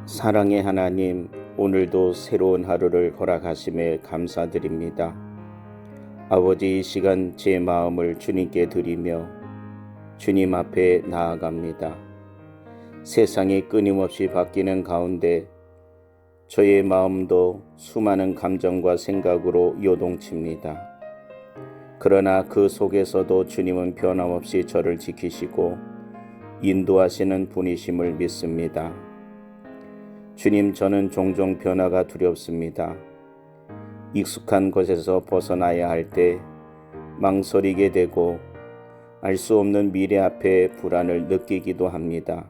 사랑의 하나님, 오늘도 새로운 하루를 허락하심에 감사드립니다. 아버지, 이 시간 제 마음을 주님께 드리며 주님 앞에 나아갑니다. 세상이 끊임없이 바뀌는 가운데 저의 마음도 수많은 감정과 생각으로 요동칩니다. 그러나 그 속에서도 주님은 변함없이 저를 지키시고 인도하시는 분이심을 믿습니다. 주님, 저는 종종 변화가 두렵습니다. 익숙한 곳에서 벗어나야 할 때 망설이게 되고 알 수 없는 미래 앞에 불안을 느끼기도 합니다.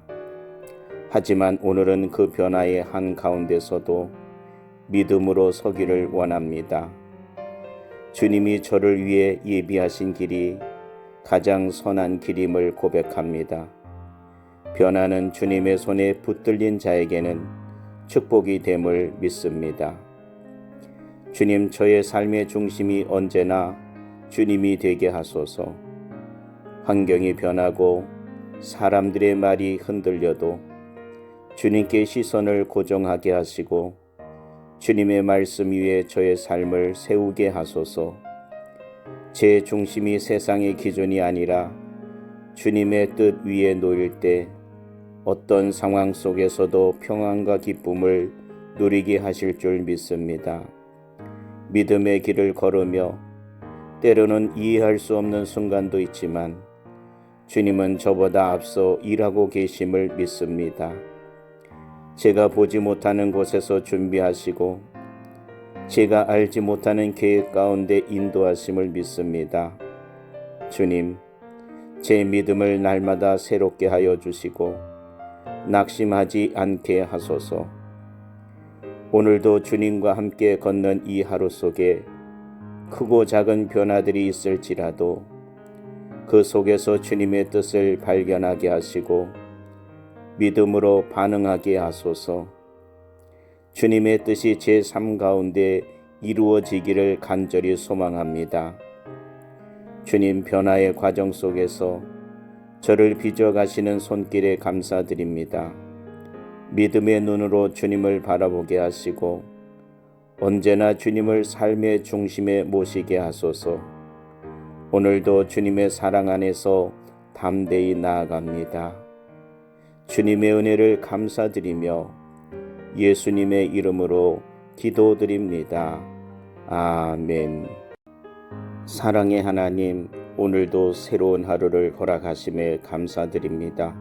하지만 오늘은 그 변화의 한가운데서도 믿음으로 서기를 원합니다. 주님이 저를 위해 예비하신 길이 가장 선한 길임을 고백합니다. 변화는 주님의 손에 붙들린 자에게는 축복이 됨을 믿습니다. 주님, 저의 삶의 중심이 언제나 주님이 되게 하소서. 환경이 변하고 사람들의 말이 흔들려도 주님께 시선을 고정하게 하시고 주님의 말씀 위에 저의 삶을 세우게 하소서. 제 중심이 세상의 기준이 아니라 주님의 뜻 위에 놓일 때 어떤 상황 속에서도 평안과 기쁨을 누리게 하실 줄 믿습니다. 믿음의 길을 걸으며 때로는 이해할 수 없는 순간도 있지만 주님은 저보다 앞서 일하고 계심을 믿습니다. 제가 보지 못하는 곳에서 준비하시고 제가 알지 못하는 계획 가운데 인도하심을 믿습니다. 주님, 제 믿음을 날마다 새롭게 하여 주시고 낙심하지 않게 하소서. 오늘도 주님과 함께 걷는 이 하루 속에 크고 작은 변화들이 있을지라도 그 속에서 주님의 뜻을 발견하게 하시고 믿음으로 반응하게 하소서. 주님의 뜻이 제 삶 가운데 이루어지기를 간절히 소망합니다. 주님, 변화의 과정 속에서 저를 빚어가시는 손길에 감사드립니다. 믿음의 눈으로 주님을 바라보게 하시고 언제나 주님을 삶의 중심에 모시게 하소서. 오늘도 주님의 사랑 안에서 담대히 나아갑니다. 주님의 은혜를 감사드리며 예수님의 이름으로 기도드립니다. 아멘. 사랑의 하나님, 오늘도 새로운 하루를 허락하심에 감사드립니다.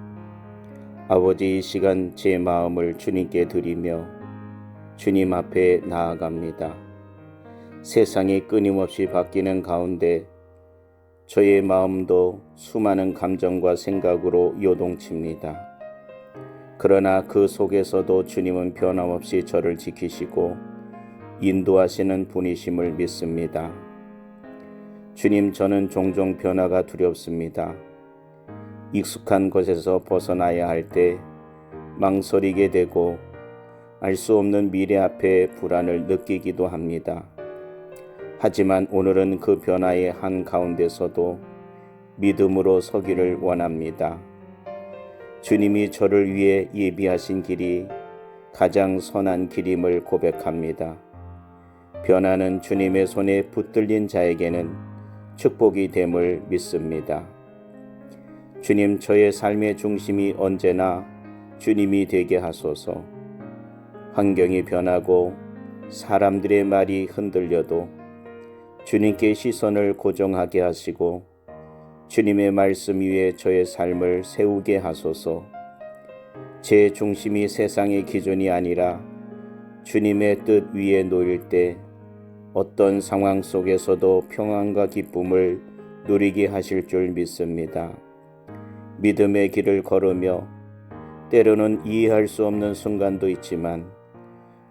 아버지, 이 시간 제 마음을 주님께 드리며 주님 앞에 나아갑니다. 세상이 끊임없이 바뀌는 가운데 저의 마음도 수많은 감정과 생각으로 요동칩니다. 그러나 그 속에서도 주님은 변함없이 저를 지키시고 인도하시는 분이심을 믿습니다. 주님, 저는 종종 변화가 두렵습니다. 익숙한 곳에서 벗어나야 할 때 망설이게 되고 알 수 없는 미래 앞에 불안을 느끼기도 합니다. 하지만 오늘은 그 변화의 한가운데서도 믿음으로 서기를 원합니다. 주님이 저를 위해 예비하신 길이 가장 선한 길임을 고백합니다. 변화는 주님의 손에 붙들린 자에게는 축복이 됨을 믿습니다. 주님, 저의 삶의 중심이 언제나 주님이 되게 하소서. 환경이 변하고 사람들의 말이 흔들려도 주님께 시선을 고정하게 하시고 주님의 말씀 위에 저의 삶을 세우게 하소서. 제 중심이 세상의 기준이 아니라 주님의 뜻 위에 놓일 때 어떤 상황 속에서도 평안과 기쁨을 누리게 하실 줄 믿습니다. 믿음의 길을 걸으며 때로는 이해할 수 없는 순간도 있지만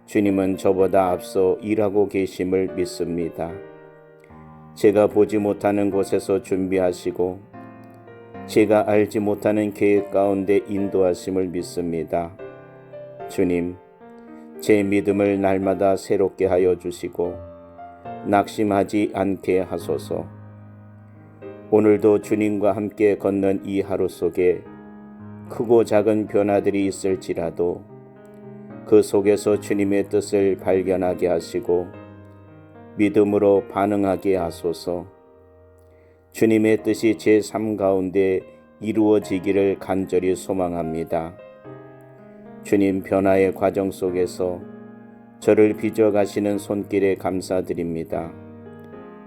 주님은 저보다 앞서 일하고 계심을 믿습니다. 제가 보지 못하는 곳에서 준비하시고 제가 알지 못하는 계획 가운데 인도하심을 믿습니다. 주님, 제 믿음을 날마다 새롭게 하여 주시고 낙심하지 않게 하소서. 오늘도 주님과 함께 걷는 이 하루 속에 크고 작은 변화들이 있을지라도 그 속에서 주님의 뜻을 발견하게 하시고 믿음으로 반응하게 하소서. 주님의 뜻이 제 삶 가운데 이루어지기를 간절히 소망합니다. 주님 변화의 과정 속에서 저를 빚어가시는 손길에 감사드립니다.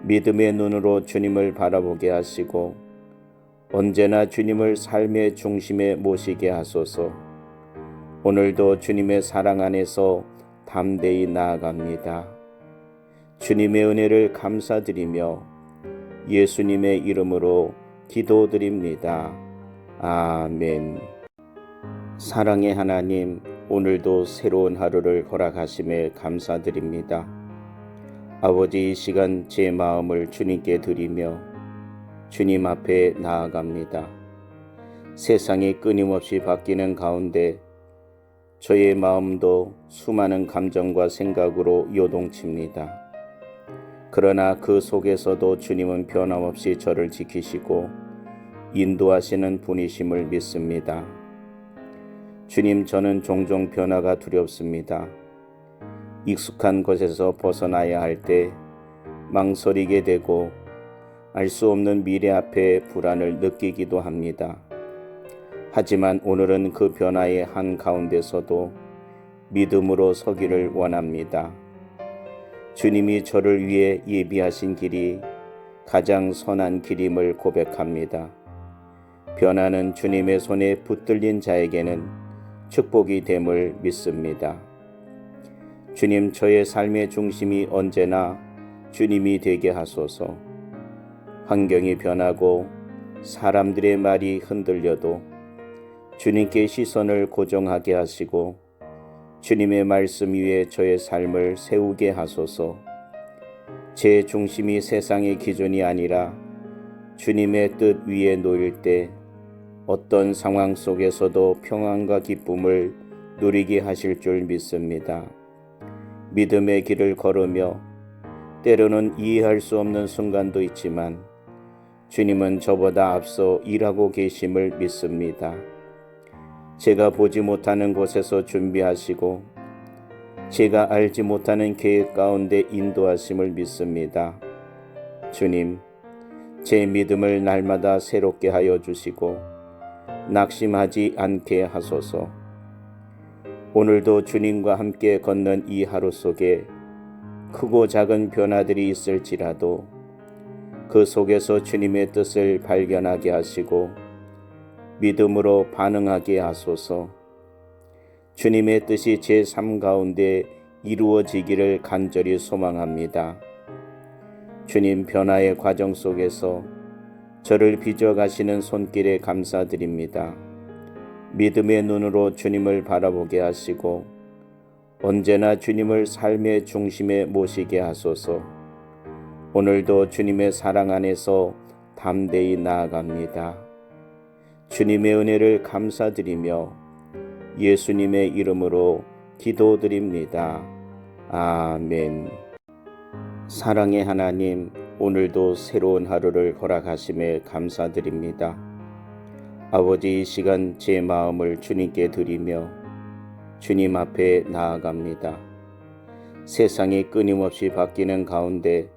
믿음의 눈으로 주님을 바라보게 하시고 언제나 주님을 삶의 중심에 모시게 하소서. 오늘도 주님의 사랑 안에서 담대히 나아갑니다. 주님의 은혜를 감사드리며 예수님의 이름으로 기도드립니다. 아멘. 사랑의 하나님, 오늘도 새로운 하루를 허락하심에 감사드립니다. 아버지, 이 시간 제 마음을 주님께 드리며 주님 앞에 나아갑니다. 세상이 끊임없이 바뀌는 가운데 저의 마음도 수많은 감정과 생각으로 요동칩니다. 그러나 그 속에서도 주님은 변함없이 저를 지키시고 인도하시는 분이심을 믿습니다. 주님, 저는 종종 변화가 두렵습니다. 익숙한 곳에서 벗어나야 할 때 망설이게 되고 알 수 없는 미래 앞에 불안을 느끼기도 합니다. 하지만 오늘은 그 변화의 한가운데서도 믿음으로 서기를 원합니다. 주님이 저를 위해 예비하신 길이 가장 선한 길임을 고백합니다. 변화는 주님의 손에 붙들린 자에게는 축복이 됨을 믿습니다. 주님, 저의 삶의 중심이 언제나 주님이 되게 하소서. 환경이 변하고 사람들의 말이 흔들려도 주님께 시선을 고정하게 하시고 주님의 말씀 위에 저의 삶을 세우게 하소서. 제 중심이 세상의 기준이 아니라 주님의 뜻 위에 놓일 때 어떤 상황 속에서도 평안과 기쁨을 누리게 하실 줄 믿습니다. 믿음의 길을 걸으며 때로는 이해할 수 없는 순간도 있지만 주님은 저보다 앞서 일하고 계심을 믿습니다. 제가 보지 못하는 곳에서 준비하시고 제가 알지 못하는 계획 가운데 인도하심을 믿습니다. 주님, 제 믿음을 날마다 새롭게 하여 주시고 낙심하지 않게 하소서. 오늘도 주님과 함께 걷는 이 하루 속에 크고 작은 변화들이 있을지라도 그 속에서 주님의 뜻을 발견하게 하시고 믿음으로 반응하게 하소서. 주님의 뜻이 제 삶 가운데 이루어지기를 간절히 소망합니다. 주님, 변화의 과정 속에서 저를 빚어가시는 손길에 감사드립니다. 믿음의 눈으로 주님을 바라보게 하시고 언제나 주님을 삶의 중심에 모시게 하소서. 오늘도 주님의 사랑 안에서 담대히 나아갑니다. 주님의 은혜를 감사드리며 예수님의 이름으로 기도드립니다. 아멘. 사랑의 하나님, 오늘도 새로운 하루를 허락하심에 감사드립니다. 아버지, 이 시간 제 마음을 주님께 드리며 주님 앞에 나아갑니다. 세상이 끊임없이 바뀌는 가운데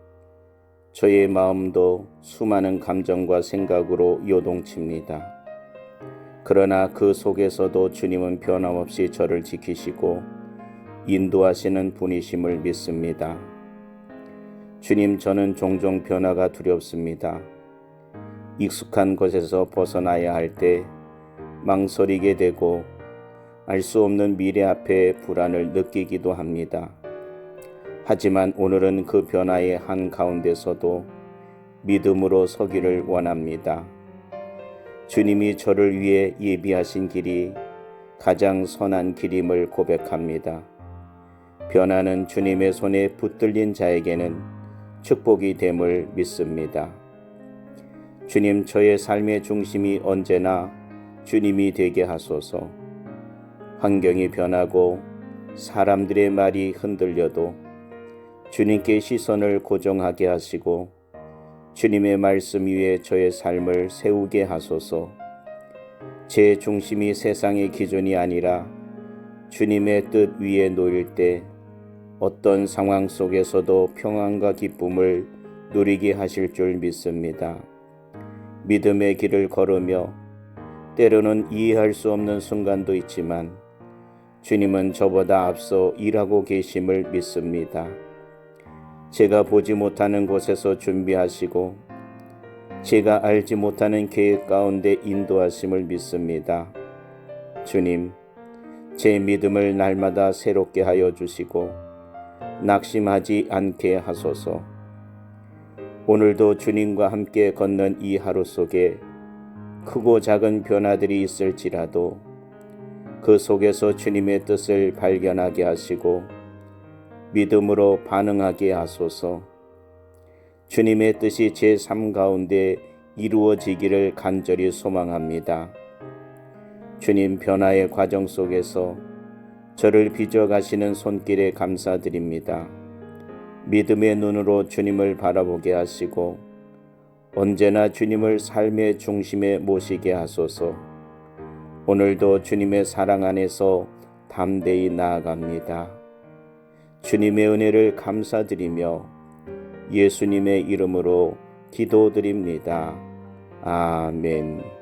저의 마음도 수많은 감정과 생각으로 요동칩니다. 그러나 그 속에서도 주님은 변함없이 저를 지키시고 인도하시는 분이심을 믿습니다. 주님, 저는 종종 변화가 두렵습니다. 익숙한 곳에서 벗어나야 할 때 망설이게 되고 알 수 없는 미래 앞에 불안을 느끼기도 합니다. 하지만 오늘은 그 변화의 한가운데서도 믿음으로 서기를 원합니다. 주님이 저를 위해 예비하신 길이 가장 선한 길임을 고백합니다. 변화는 주님의 손에 붙들린 자에게는 축복이 됨을 믿습니다. 주님, 저의 삶의 중심이 언제나 주님이 되게 하소서. 환경이 변하고 사람들의 말이 흔들려도 주님께 시선을 고정하게 하시고 주님의 말씀 위에 저의 삶을 세우게 하소서. 제 중심이 세상의 기준이 아니라 주님의 뜻 위에 놓일 때 어떤 상황 속에서도 평안과 기쁨을 누리게 하실 줄 믿습니다. 믿음의 길을 걸으며 때로는 이해할 수 없는 순간도 있지만 주님은 저보다 앞서 일하고 계심을 믿습니다. 제가 보지 못하는 곳에서 준비하시고 제가 알지 못하는 계획 가운데 인도하심을 믿습니다. 주님, 제 믿음을 날마다 새롭게 하여 주시고 낙심하지 않게 하소서. 오늘도 주님과 함께 걷는 이 하루 속에 크고 작은 변화들이 있을지라도 그 속에서 주님의 뜻을 발견하게 하시고 믿음으로 반응하게 하소서. 주님의 뜻이 제 삶 가운데 이루어지기를 간절히 소망합니다. 주님 변화의 과정 속에서 저를 빚어가시는 손길에 감사드립니다. 믿음의 눈으로 주님을 바라보게 하시고 언제나 주님을 삶의 중심에 모시게 하소서. 오늘도 주님의 사랑 안에서 담대히 나아갑니다. 주님의 은혜를 감사드리며 예수님의 이름으로 기도드립니다. 아멘.